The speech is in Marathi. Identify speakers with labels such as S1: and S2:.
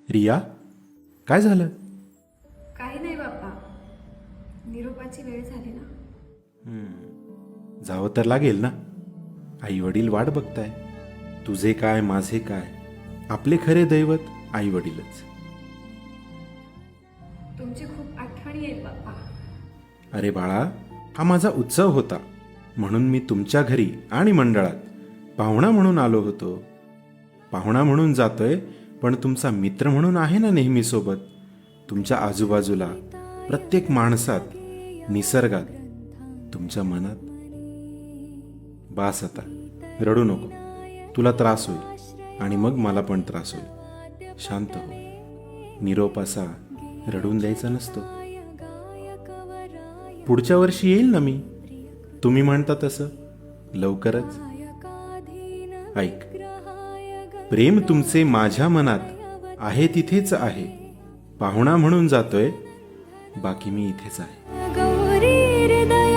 S1: रिया, काय झालं?
S2: काही नाही बाप्पा, निरोपाची वेळ झाली ना.
S1: जावं तर लागेल ना. आई वडील वाट बघताय. तुझे काय माझे काय, आपले खरे दैवत आई वडीलच.
S2: तुमची खूप आठवण येईल बाप्पा.
S1: अरे बाळा, हा माझा उत्सव होता, म्हणून मी तुमच्या घरी आणि मंडळात पाहुणा म्हणून आलो होतो. पाहुणा म्हणून जातोय, पण तुमचा मित्र म्हणून आहे ना नेहमी सोबत. तुमच्या आजूबाजूला, प्रत्येक माणसात, निसर्गात, तुमच्या मनात. बास आता, रडू नको. तुला त्रास होईल आणि मग मला पण त्रास होईल. शांत हो. निरोप असा रडून द्यायचा नसतो. पुढच्या वर्षी येईल ना मी, तुम्ही म्हणता तसं, लवकरच. ऐक, प्रेम तुमचे माझ्या मनात आहे तिथेच आहे. पाहुणा म्हणून जातोय, बाकी मी इथेच आहे.
S3: गौरी हृदय